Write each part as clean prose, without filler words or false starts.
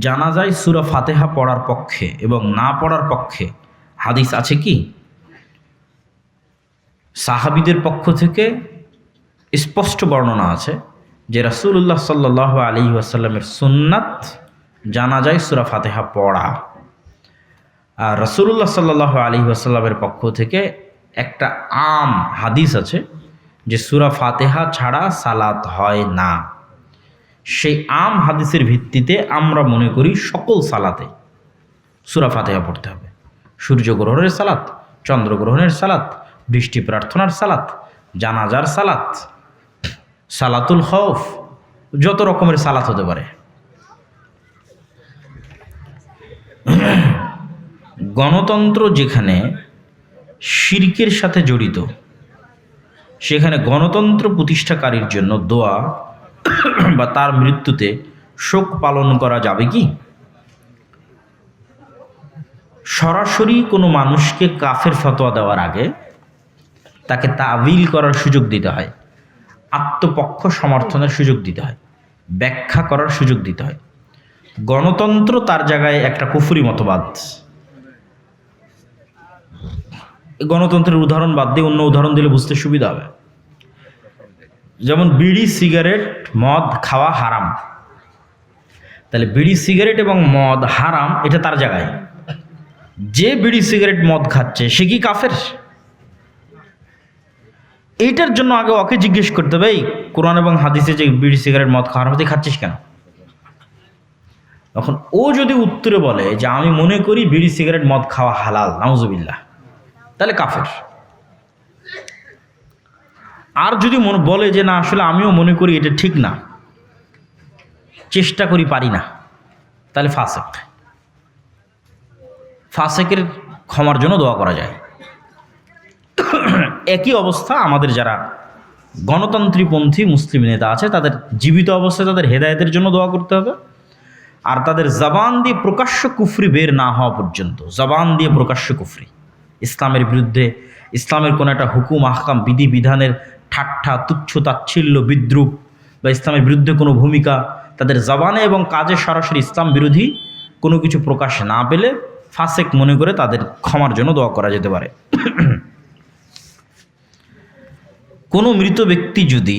জানাজায় সূরা ফাতিহা পড়ার পক্ষে এবং না পড়ার পক্ষে হাদিস আছে কি? সাহাবীদের পক্ষ থেকে স্পষ্ট বর্ণনা আছে যে রাসূলুল্লাহ সাল্লাল্লাহু আলাইহি ওয়াসাল্লামের সুন্নাত জানাজায় সূরা ফাতিহা পড়া। আর রাসূলুল্লাহ সাল্লাল্লাহু আলাইহি ওয়াসাল্লামের পক্ষ থেকে একটা আম হাদিস আছে যে সূরা ফাতিহা ছাড়া সালাত হয় না। সেই আম হাদিসের ভিত্তিতে আমরা মনে করি সকল সালাতে সূরা ফাতিহা পড়তে হবে। সূর্যগ্রহণের সালাত, চন্দ্রগ্রহণের সালাত, বৃষ্টি প্রার্থনার সালাত, জানাজার সালাত, সালাতুল খৌফ, যত রকমের সালাত হতে পারে। গণতন্ত্র যেখানে শিরকের সাথে জড়িত, সেখানে গণতন্ত্র প্রতিষ্ঠাকারীর জন্য দোয়া বা তার মৃত্যুতে শোক পালন করা যাবে কি? সরাসরি কোনো মানুষকে কাফের ফতোয়া দেওয়ার আগে তাকে তাবিল করার সুযোগ দিতে হয়, আত্মপক্ষ সমর্থনের সুযোগ দিতে হয়, ব্যাখ্যা করার সুযোগ দিতে হয়। গণতন্ত্র তার জায়গায় একটা কুফরি মতবাদ। গণতন্ত্রের উদাহরণ বাদ দিয়ে অন্য উদাহরণ দিলে বুঝতে সুবিধা হবে। যেমন বিড়ি, সিগারেট, মদ খাওয়া হারাম। তাহলে বিড়ি, সিগারেট এবং মদ হারাম, এটা তার জায়গায়। যে বিড়ি, সিগারেট, মদ খাচ্ছে সে কি কাফের? এইটার জন্য আগে ওকে জিজ্ঞেস করতে হবে, এই কোরআন এবং হাদিসে যে বিড়ি, সিগারেট, মদ খাওয়া হারাম, তুই খাচ্ছিস কেন? তখন ও যদি উত্তরে বলে যে আমি মনে করি বিড়ি, সিগারেট, মদ খাওয়া হালাল, নাউজুবিল্লাহ, তাহলে কাফের। আর যদি বলে যে না আসলে আমিও মনে করি এটা ঠিক না, চেষ্টা করি পারি না, তাহলে ফাসেক। ফাসেকের ক্ষমার জন্য দোয়া করা যায়। একই অবস্থা আমাদের যারা গণতন্ত্রীপন্থী মুসলিম নেতা আছে, তাদের জীবিত অবস্থায় তাদের হেদায়েতের জন্য দোয়া করতে হবে। আর তাদের জবান দিয়ে প্রকাশ্য কুফরি বের না হওয়া পর্যন্ত, জবান দিয়ে প্রকাশ্য কুফরি, ইসলামের বিরুদ্ধে, ইসলামের কোনো একটা হুকুম, আহকাম, বিধি বিধানের ঠাট্টা, তুচ্ছ, তাচ্ছিল্য, বিদ্রুপ বা ইসলামের বিরুদ্ধে কোনো ভূমিকা, তাদের জবানে এবং কাজে সরাসরি ইসলাম বিরোধী কোনো কিছু প্রকাশ না পেলে ফাসেক মনে করে তাদের ক্ষমার জন্য দোয়া করা যেতে পারে। কোনো মৃত ব্যক্তি যদি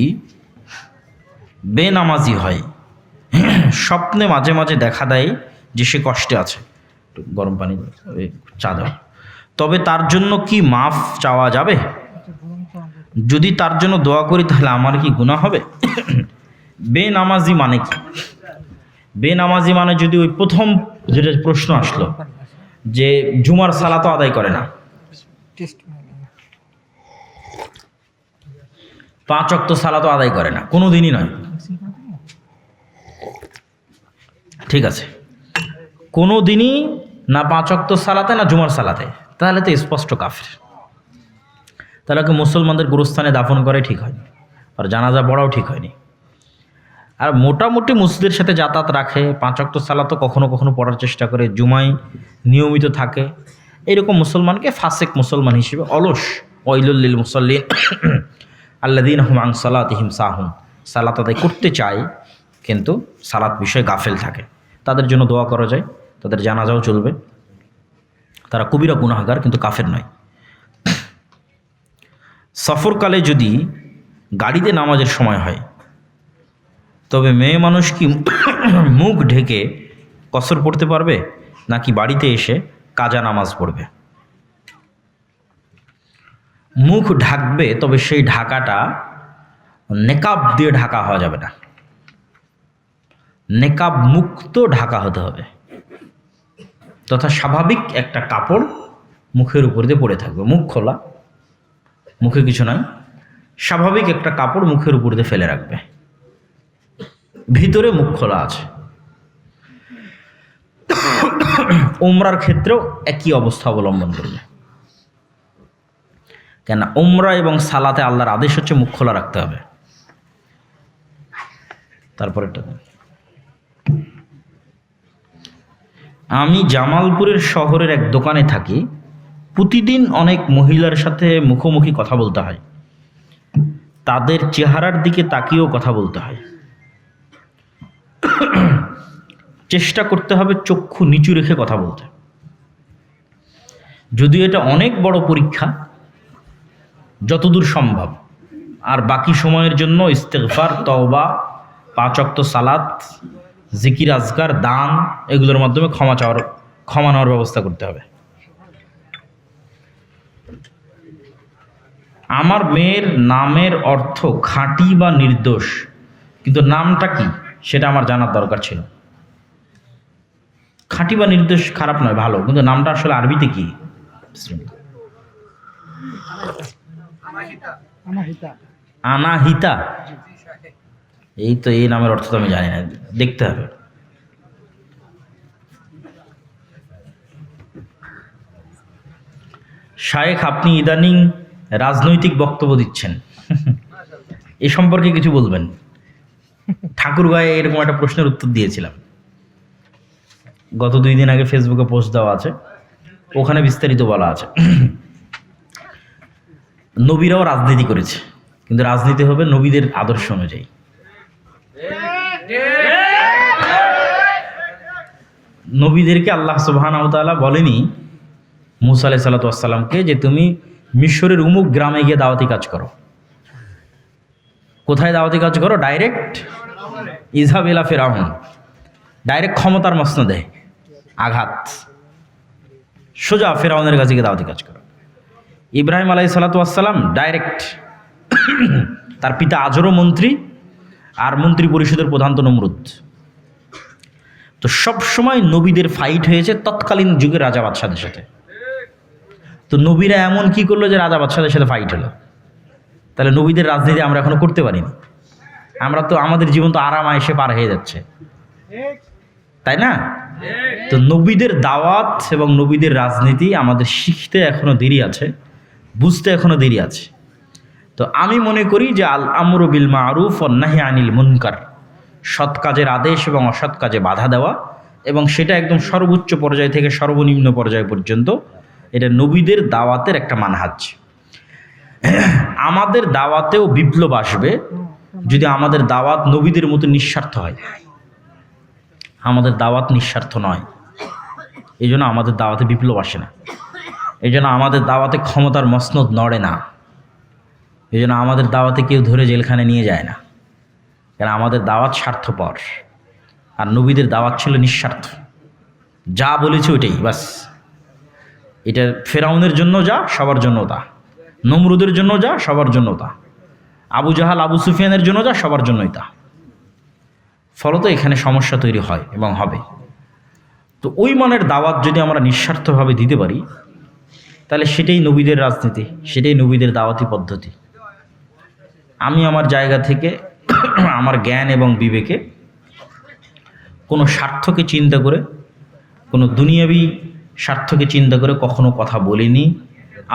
বেনামাজি হয়, স্বপ্নে মাঝে মাঝে দেখা দেয় যে সে কষ্টে আছে, একটু গরম পানি চা দাও, তবে তার জন্য কি মাফ চাওয়া যাবে? যদি তার জন্য দোয়া করি তাহলে আমার কি গুনাহ হবে? বেনামাজি মানে কি? বেনামাজি মানে যদি ওই প্রথম যেটা প্রশ্ন আসলো যে জুমার সালাতও আদায় করে না, 5 ওয়াক্ত সালাতও আদায় করে না, কোনো দিনই নয়, ঠিক আছে, কোনো দিনই না 5 ওয়াক্ত সালাতে না জুমার সালাতে, তাহলে তো স্পষ্ট কাফের। তাহলে ওকে মুসলমানদের গুরুস্থানে দাফন করে ঠিক হয়নি, আর জানাজা পড়াও ঠিক হয়নি। আর মোটামুটি মসজিদের সাথে যাতায়াত রাখে, 5 ওয়াক্ত সালাতও কখনো কখনো পড়ার চেষ্টা করে, জুমায় নিয়মিত থাকে, এরকম মুসলমানকে ফাসেক মুসলমান হিসেবে, অলস, ওয়াইলুল লিল মুসাল্লিন আল্লাযীনা হুম আন সালাতিহিম সাহুন, সালাত আদায় করতে চায় কিন্তু সালাত বিষয়ে গাফেল থাকে, তাদের জন্য দোয়া করা যায়, তাদের জানাজাও চলবে। তারা কবিরা গুনাহগার কিন্তু কাফের নয়। সফরকালে যদি গাড়িতে নামাজের সময় হয়, তবে মেয়ে মানুষ কি মুখ ঢেকে কসর পড়তে পারবে, নাকি বাড়িতে এসে কাজা নামাজ পড়বে? মুখ ঢাকবে, তবে সেই ঢাকাটা নেকাব দিয়ে ঢাকা হওয়া যাবে না, নেকাব মুক্ত ঢাকা হতে হবে, তথা স্বাভাবিক একটা কাপড় মুখের উপর দিয়ে পড়ে থাকবে, মুখ খোলা, মুখে কিছু নাই, স্বাভাবিক একটা কাপড় মুখের উপর দিয়ে ফেলে রাখবে, ভিতরে মুখ খোলা আছে। উমরার ক্ষেত্রেও একই অবস্থা অবলম্বন করবে, কেন উমরা এবং সালাতে আল্লাহর আদেশ হচ্ছে মুখ খোলা রাখতে হবে। তারপরেরটা, আমি জামালপুরের শহরের এক দোকানে থাকি, প্রতিদিন অনেক মহিলার সাথে মুখোমুখি কথা বলতে হয়, তাদের চেহারার দিকে তাকিয়েও কথা বলতে হয়। চেষ্টা করতে হবে চক্ষু নিচু রেখে কথা বলতে। যদিও এটা অনেক বড় পরীক্ষা, যতদূর সম্ভব। আর বাকি সময়ের জন্য ইস্তেগফার, তওবা, 5 ওয়াক্ত সালাত, জিকির, আজকার, দান, এগুলোর মাধ্যমে ক্ষমা নেওয়ার ব্যবস্থা করতে হবে। আমার মেয়ের নামের অর্থ খাঁটি বা নির্দোষ, কিন্তু নামটা কি সেটা আমার জানার দরকার ছিল। খাঁটি বা নির্দোষ খারাপ নয়, ভালো, কিন্তু নামটা আসলে আরবিতে কি? আনাহিতা। এই তো, এই নামের অর্থ তো আমি জানি না, দেখতে হবে। শায়েখ, আপনি ইদানিং রাজনৈতিক বক্তব্য দিচ্ছেন, এ সম্পর্কে কিছু বলবেন? ঠাকুরগাঁয়ে এরকম একটা প্রশ্নের উত্তর দিয়েছিলাম, গত 2 দিন আগে ফেসবুকে পোস্ট দেওয়া আছে, ওখানে বিস্তারিত বলা আছে। নবীরাও রাজনীতি করেছে, কিন্তু রাজনীতি হবে নবীদের আদর্শ অনুযায়ী। নবীদেরকে আল্লাহ সুবহানাহু ওয়া তাআলা বলেনি মুসা আলাইহিস সালাতু ওয়াস সালামকে যে তুমি মিশরের উমুক গ্রামে গিয়ে দাওয়াতি কাজ করো। কোথায় দাওয়াতি কাজ করো? ডাইরেক্ট ইযহাব ইলা ফিরআউন, ডাইরেক্ট ক্ষমতার মসনদে আঘাত, সোজা ফিরআউনের কাছে গিয়ে দাওয়াতি কাজ করো। ইব্রাহিম আলাইহিস সালাতু ওয়াস সালাম ডাইরেক্ট, তার পিতা আজরও মন্ত্রী, আর মন্ত্রী পরিষদের প্রধান তো নমরুদ। তো সব সময় নবীদের ফাইট হয়েছে তৎকালীন যুগের রাজা বাদশাদের সাথে। তো নবীরা এমন কি করলো যে রাজা বাদশাদের সাথে ফাইট হলো? তাহলে নবীদের রাজনীতি আমরা এখনো করতে পারিনি। আমরা তো, আমাদের জীবন তো আরাম আয়েশে পার হয়ে যাচ্ছে, তাই না? তো নবীদের দাওয়াত এবং নবীদের রাজনীতি আমাদের শিখতে এখনো দেরি আছে, বুঝতে এখনো দেরি আছে। তো আমি মনে করি যে আল আমরু বিল মারুফ ওয়ান নাহি আনিল মুনকার, সৎ কাজের আদেশ এবং অসৎ কাজে বাধা দেওয়া, এবং সেটা একদম সর্বোচ্চ পর্যায় থেকে সর্বনিম্ন পর্যায় পর্যন্ত, এটা নবীদের দাওয়াতের একটা মানহাজ। আমাদের দাওয়াতেও বিপ্লব আসবে যদি আমাদের দাওয়াত নবীদের মতো নিঃস্বার্থ হয়। আমাদের দাওয়াত নিঃস্বার্থ নয়, এই জন্য আমাদের দাওয়াতে বিপ্লব আসে না, এই জন্য আমাদের দাওয়াতে ক্ষমতার মসনদ নড়ে না, এই জন্য আমাদের দাওয়াতে কেউ ধরে জেলখানে নিয়ে যায় না, কারণ আমাদের দাওয়াত স্বার্থপর। আর নবীদের দাওয়াত ছিল নিঃস্বার্থ, যা বলেছে ওইটাই বাস। এটা ফেরাউনের জন্য যা, সবার জন্য তা, নমরুদের জন্য যা, সবার জন্য তা, আবু জাহাল আবু সুফিয়ানের জন্য যা, সবার জন্যই তা। ফলত এখানে সমস্যা তৈরি হয় এবং হবে। তো ওই মানের দাওয়াত যদি আমরা নিঃস্বার্থভাবে দিতে পারি, তাহলে সেটাই নবীদের রাজনীতি, সেটাই নবীদের দাওয়াতি পদ্ধতি। আমি আমার জায়গা থেকে আমার জ্ঞান এবং বিবেকে কোনো স্বার্থকে চিন্তা করে, কোনো দুনিয়াবি স্বার্থকে চিন্তা করে কখনো কথা বলিনি।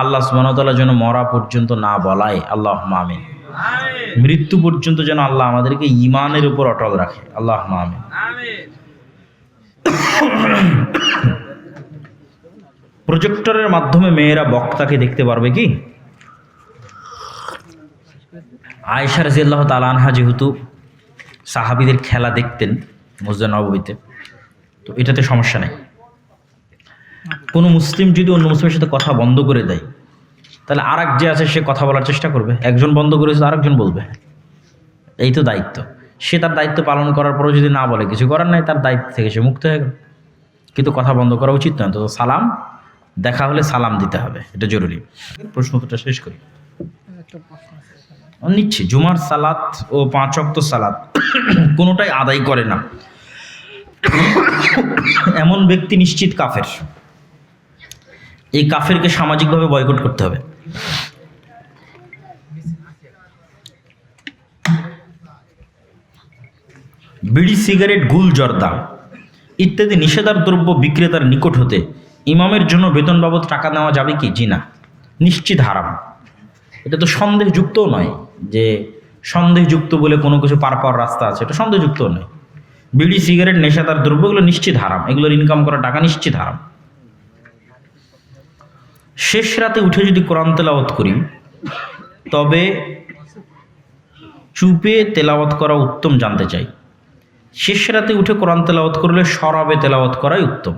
আল্লাহ সুবহানাহু ওয়া তাআলা যেন মরা পর্যন্ত না বলায়, আল্লাহুম্মা আমিন। মৃত্যু পর্যন্ত যেন আল্লাহ আমাদেরকে ঈমানের উপর অটল রাখে, আল্লাহুম্মা আমিন। প্রজেক্টরের মাধ্যমে মেয়েরা বক্তাকে দেখতে পারবে কি? আয়েশা রাদিয়াল্লাহু তাআলা আনহা যেহেতু সাহাবীদের খেলা দেখতেন মসজিদে নববীতে, তো এটাতে সমস্যা নেই। কোনো মুসলিম যদি অন্য মুসলিমের সাথে কথা বন্ধ করে দেয়, তাহলে আরেক যে আছে সে কথা বলার চেষ্টা করবে। একজন বন্ধ করেছে, আরেকজন বলবে, এই তো দায়িত্ব। সে তার দায়িত্ব পালন করার পরেও যদি না বলে, কিছু করার নাই, তার দায়িত্ব থেকে সে মুক্ত হয়ে গেল। কিন্তু কথা বন্ধ করা উচিত নয়। তো সালাম, দেখা হলে সালাম দিতে হবে, এটা জরুরি। প্রশ্নটা শেষ করি, নিচ্ছি। জুমার সালাত ও 5 ওয়াক্ত সালাত কোনোটাই আদায় করে না এমন ব্যক্তি নিশ্চিত কাফের। এই কাফেরকে সামাজিকভাবে বয়কট করতে হবে। বিড়ি, সিগারেট, গুল, জর্দা ইত্যাদি নিষেধার দ্রব্য বিক্রেতার নিকট হতে ইমামের জন্য বেতন বাবদ টাকা নেওয়া যাবে কি? জি না, নিশ্চিত হারাম। এটা তো সন্দেহযুক্তও নয় যে সন্দেহযুক্ত বলে কোনো কিছু পার পাওয়ার রাস্তা আছে, এটা সন্দেহযুক্তও নয়। বিড়ি, সিগারেট, নেশাদার দ্রব্যগুলো নিশ্চিত হারাম, এগুলোর ইনকাম করা টাকা নিশ্চিত হারাম। শেষ রাতে উঠে যদি কোরআন তেলাওয়াত করি, তবে চুপে তেলাওয়াত করা উত্তম জানতে চাই। শেষ রাতে উঠে কোরআন তেলাওয়াত করলে সরাবে তেলাওয়াত করাই উত্তম,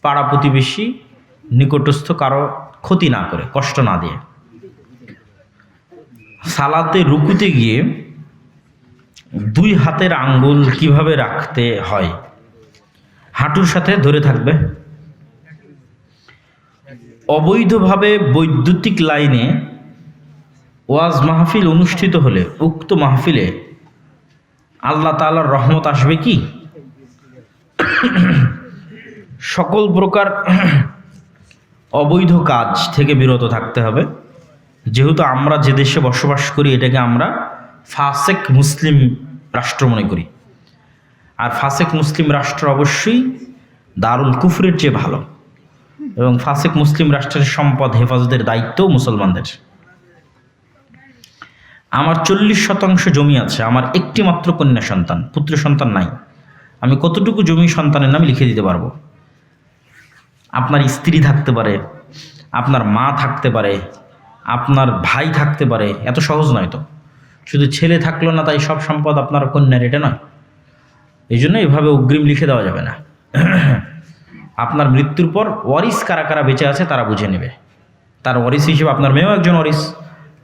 পাড়া প্রতিবেশী নিকটস্থ কারো ক্ষতি না করে, কষ্ট না দিয়ে। সালাতে রুকুতে গিয়ে দুই হাতের আঙ্গুল কিভাবে রাখতে হয়? হাঁটুর সাথে ধরে থাকবে। অবৈধভাবে বৈদ্যুতিক লাইনে ওয়াজ মাহফিল অনুষ্ঠিত হলে উক্ত মাহফিলে আল্লাহ তাআলার রহমত আসবে কি? সকল প্রকার অবৈধ কাজ থেকে বিরত থাকতে হবে। যেহেতু আমরা যে দেশে বসবাস করি এটাকে আমরা ফাসেক মুসলিম রাষ্ট্র মনে করি, আর ফাসেক মুসলিম রাষ্ট্র অবশ্যই দারুল কুফরের চেয়ে ভালো, এবং ফাসেক মুসলিম রাষ্ট্রের সম্পদ হেফাজতের দায়িত্বও মুসলমানদের। আমার 40% জমি আছে, আমার একটি মাত্র কন্যা সন্তান, পুত্র সন্তান নাই। আমি কতটুকু জমি সন্তানের নামে লিখে দিতে পারবো? আপনার স্ত্রী থাকতে পারে, আপনার মা থাকতে পারে, আপনার ভাই থাকতে পারে, এত সহজ নয় তো। শুধু ছেলে থাকলো না তাই সব সম্পদ আপনার কন্যার, এটা নয়। এই জন্য এভাবে অগ্রিম লিখে দেওয়া যাবে না। আপনার মৃত্যুর পর ওয়ারিস কারা কারা বেঁচে আছে তারা বুঝে নেবে। তার ওয়ারিস হিসেবে আপনার মেয়েও একজন ওয়ারিস,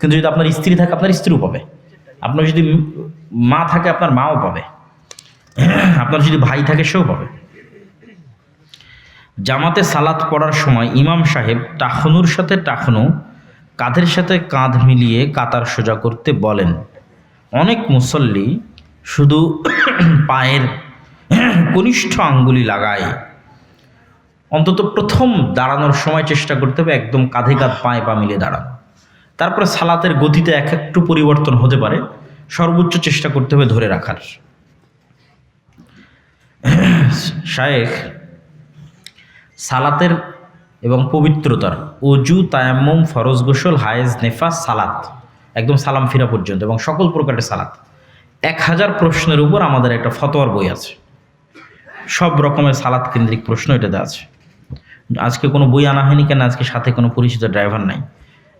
কিন্তু যদি আপনার স্ত্রী থাকে আপনার স্ত্রীও পাবে, আপনার যদি মা থাকে আপনার মাও পাবে, আপনার যদি ভাই থাকে সেও পাবে। জামাতে সালাত পড়ার সময় ইমাম সাহেব টাখনুর সাথে টাখনু, কাঁধের সাথে কাঁধ মিলিয়ে কাতার সোজা করতে বলেন। অনেক মুসল্লি শুধু পায়ের কনিষ্ঠ আঙ্গুলি লাগায়। অন্তত প্রথম দাঁড়ানোর সময় চেষ্টা করতে হবে একদম কাঁধে কাঁধ পায়ে পা মিলিয়ে দাঁড়ানো। তারপরে সালাতের গতিতে একটু পরিবর্তন হতে পারে, সর্বোচ্চ চেষ্টা করতে হবে ধরে রাখার। শায়েখ সালাতের এবং পবিত্রতার অজু, তায়াম্মুম, ফরজ গোসল, হায়েজ, নেফাস, সালাত একদম সালাম ফিরা পর্যন্ত এবং সকল প্রকারের সালাত 1000 প্রশ্নের উপর আমাদের একটা ফতোয়ার বই আছে। সব রকমের সালাত কেন্দ্রিক প্রশ্ন এটাতে আছে। আজকে কোনো বই আনা হয়নি কেন? আজকে সাথে কোনো পরিচিত ড্রাইভার নাই।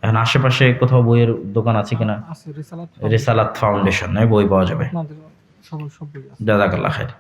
এখন আশেপাশে কোথাও বইয়ের দোকান আছে কিনা? রিসালাত ফাউন্ডেশন নয়, বই পাওয়া যাবে। জাযাকাল্লাহ খাইর।